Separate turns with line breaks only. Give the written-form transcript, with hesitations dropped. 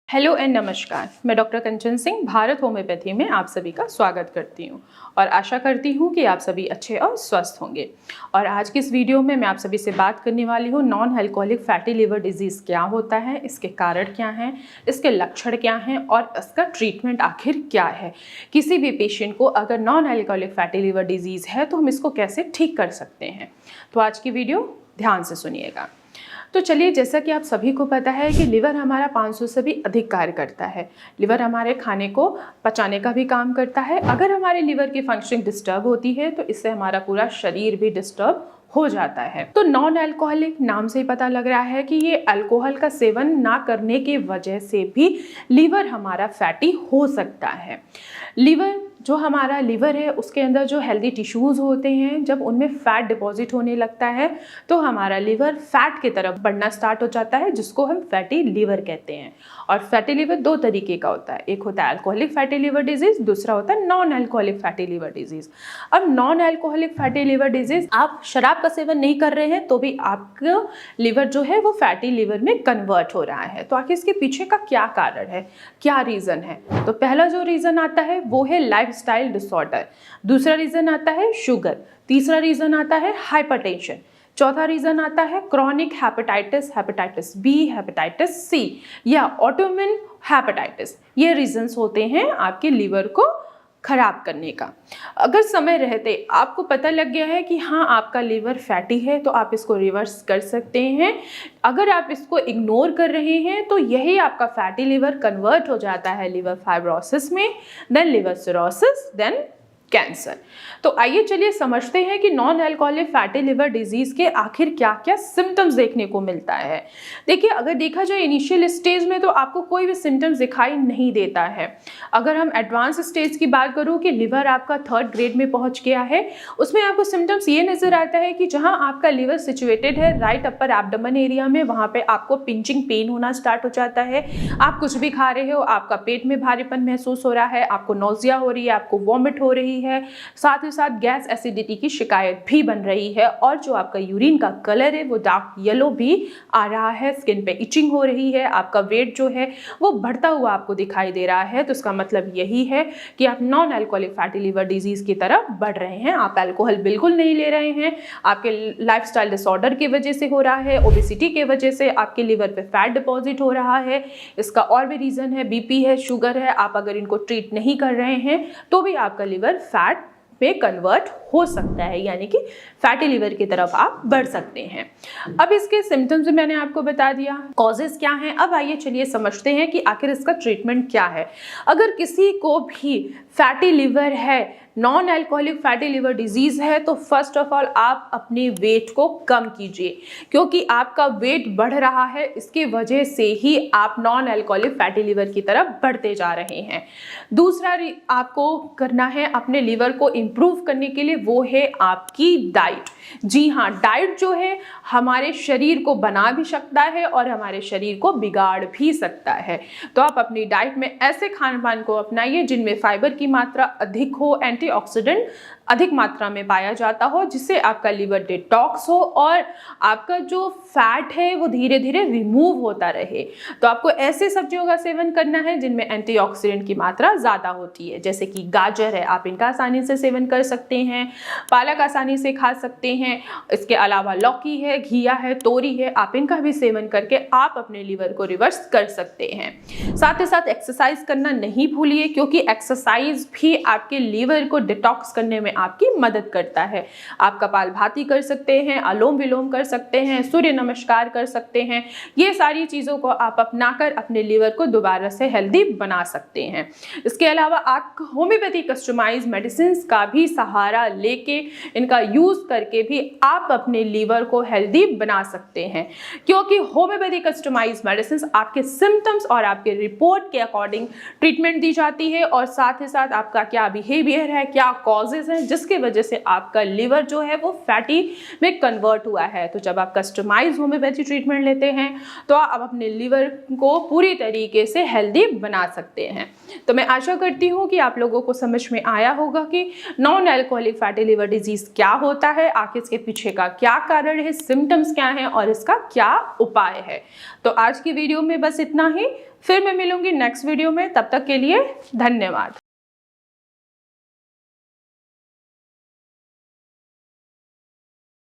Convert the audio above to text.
Hello and नमस्कार। मैं doctor कंचन Singh Bharat homeopathy में आप सभी का स्वागत करती हूं और आशा करती हूं कि आप सभी अच्छे और स्वस्थ होंगे। और आज की इस वीडियो में मैं आप सभी से बात करने वाली हूं non alcoholic fatty liver disease क्या होता है, इसके कारण क्या हैं, इसके लक्षण क्या हैं और इसका ट्रीटमेंट आखिर क्या है। किसी भी पेशेंट को अगर non alcoholic fatty liver disease है तो हम इसको कैसे ठीक कर सकते हैं। तो आज की वीडियो ध्यान से सुनिएगा। तो चलिए, जैसा कि आप सभी को पता है कि लिवर हमारा 500 से भी अधिक कार्य करता है। लिवर हमारे खाने को पचाने का भी काम करता है। अगर हमारे लिवर की फंक्शनिंग डिस्टर्ब होती है तो इससे हमारा पूरा शरीर भी डिस्टर्ब हो जाता है। तो नॉन अल्कोहलिक नाम से ही पता लग रहा है कि ये अल्कोहल का सेवन ना करने की वजह से भी लिवर हमारा फैटी हो सकता है। लिवर जो हमारा लिवर है उसके अंदर जो हेल्दी टिश्यूज़ होते हैं, जब उनमें फैट डिपॉजिट होने लगता है तो हमारा लिवर फैट की तरफ बढ़ना स्टार्ट हो जाता है, जिसको हम फैटी लिवर कहते हैं। और फैटी लिवर दो तरीके का होता है, एक होता है अल्कोहलिक फैटी लिवर डिजीज़, दूसरा होता है non alcoholic fatty liver disease. अब non alcoholic fatty liver disease, आप शराब का सेवन नहीं कर रहे हैं तो भी आपका लिवर जो है वो फैटी लिवर में कन्वर्ट हो रहा है। तो आखिर इसके पीछे का क्या कारण है, क्या रीज़न है? तो पहला जो रीज़न आता है वो है लाइफस्टाइल डिसऑर्डर, दूसरा रीज़न आता है शुगर, तीसरा रीज़न आता है हाइपरटेंशन, चौथा रीज़न आता है chronic hepatitis, hepatitis B, hepatitis C या ऑटोइम्यून हेपेटाइटिस। ये रीजंस होते हैं आपके लिवर को खराब करने का। अगर समय रहते आपको पता लग गया है कि हाँ आपका लिवर फैटी है तो आप इसको रिवर्स कर सकते हैं। अगर आप इसको इग्नोर कर रहे हैं तो यही आपका फैटी लिवर कन्वर्ट हो जाता है लिवर फाइब्रोसिस में, then liver cirrhosis, then cancer. तो आइए चलिए समझते हैं कि non alcoholic fatty liver disease के आखिर क्या क्या सिम्टम्स देखने को मिलता है। देखिए, अगर देखा जाए इनिशियल स्टेज में तो आपको कोई भी सिम्टम्स दिखाई नहीं देता है। अगर हम एडवांस स्टेज की बात करूं कि लिवर आपका 3rd ग्रेड में पहुंच गया है, उसमें आपको सिम्टम्स ये नजर आता है कि जहां आपका लिवर सिचुएटेड है राइट अपर एब्डोमेन एरिया में, वहां पे आपको पिंचिंग पेन होना स्टार्ट हो जाता है। आप कुछ भी खा रहे हो, आपका पेट में भारीपन महसूस हो रहा है, आपको नोजिया हो रही है, आपको वॉमिट हो रही है, साथ ही साथ गैस एसिडिटी की शिकायत भी बन रही है और जो आपका यूरिन का कलर है वो डार्क येलो भी आ रहा है, स्किन पे इचिंग हो रही है, आपका वेट जो है वो बढ़ता हुआ आपको दिखाई दे रहा है। तो इसका मतलब यही है कि आप non alcoholic fatty liver disease की तरफ बढ़ रहे हैं। आप अल्कोहल बिल्कुल नहीं ले रहे हैं, आपके लाइफस्टाइल डिसऑर्डर की वजह से हो रहा है, ओबेसिटी की वजह से आपके लिवर पे फैट डिपॉजिट हो रहा है। इसका और भी रीजन है, बीपी है, शुगर है। आप अगर इनको ट्रीट नहीं कर रहे हैं तो भी आपका लिवर फैट पे कन्वर्ट हो सकता है, यानी कि फैटी लिवर की तरफ आप बढ़ सकते हैं। अब इसके सिम्टम्स भी मैंने आपको बता दिया, कॉजेज क्या हैं। अब आइए चलिए समझते हैं कि आखिर इसका ट्रीटमेंट क्या है। अगर किसी को भी फैटी लिवर है, non alcoholic fatty liver disease है, तो फर्स्ट ऑफ ऑल आप अपने वेट को कम कीजिए, क्योंकि आपका वेट बढ़ रहा है, इसकी वजह से ही आप नॉन अल्कोहलिक फैटी लिवर की तरफ बढ़ते जा रहे हैं। दूसरा आपको करना है अपने लिवर को इम्प्रूव करने के लिए, वो है आपकी डाइट। जी हाँ, डाइट जो है हमारे शरीर को बना भी सकता है और हमारे शरीर को बिगाड़ भी सकता है। तो आप अपनी डाइट में ऐसे खान पान को अपनाइए जिनमें फाइबर की मात्रा अधिक हो, एंटीऑक्सीडेंट अधिक मात्रा में पाया जाता हो, जिससे आपका लिवर डिटॉक्स हो और आपका जो फैट है वो धीरे धीरे रिमूव होता रहे। तो आपको ऐसे सब्जियों का सेवन करना है जिनमें एंटीऑक्सीडेंट की मात्रा ज़्यादा होती है, जैसे कि गाजर है, आप इनका आसानी से सेवन कर सकते हैं, पालक आसानी से खा सकते हैं। इसके अलावा लौकी है, घिया है, तोरी है, आप इनका भी सेवन करके आप अपने लिवर को रिवर्स कर सकते हैं। साथ ही साथ एक्सरसाइज करना नहीं भूलिए, क्योंकि एक्सरसाइज भी आपके लिवर को डिटॉक्स करने में आपकी मदद करता है। आप कपालभाति कर सकते हैं, अनुलोम विलोम कर सकते हैं, सूर्य नमस्कार कर सकते हैं। ये सारी चीज़ों को आप अपनाकर अपने लिवर को दोबारा से हेल्दी बना सकते हैं। इसके अलावा आप होम्योपैथी कस्टमाइज मेडिसिन का भी सहारा लेके, इनका यूज़ करके भी आप अपने लिवर को हेल्दी बना सकते हैं, क्योंकि होम्योपैथी कस्टमाइज मेडिसिन आपके सिम्टम्स और आपके रिपोर्ट के अकॉर्डिंग ट्रीटमेंट दी जाती है और साथ ही साथ आपका क्या बिहेवियर है, क्या कॉजेज हैं जिसकी वजह से आपका लिवर जो है वो फैटी में कन्वर्ट हुआ है। तो जब आप कस्टमाइज होम्योपैथी ट्रीटमेंट लेते हैं तो आप अपने लिवर को पूरी तरीके से हेल्दी बना सकते हैं। तो मैं आशा करती हूँ कि आप लोगों को समझ में आया होगा कि non alcoholic fatty liver disease क्या होता है, आखिर इसके पीछे का क्या कारण है, सिम्टम्स क्या हैं और इसका क्या उपाय है। तो आज की वीडियो में बस इतना ही, फिर मैं मिलूंगी नेक्स्ट वीडियो में। तब तक के लिए धन्यवाद।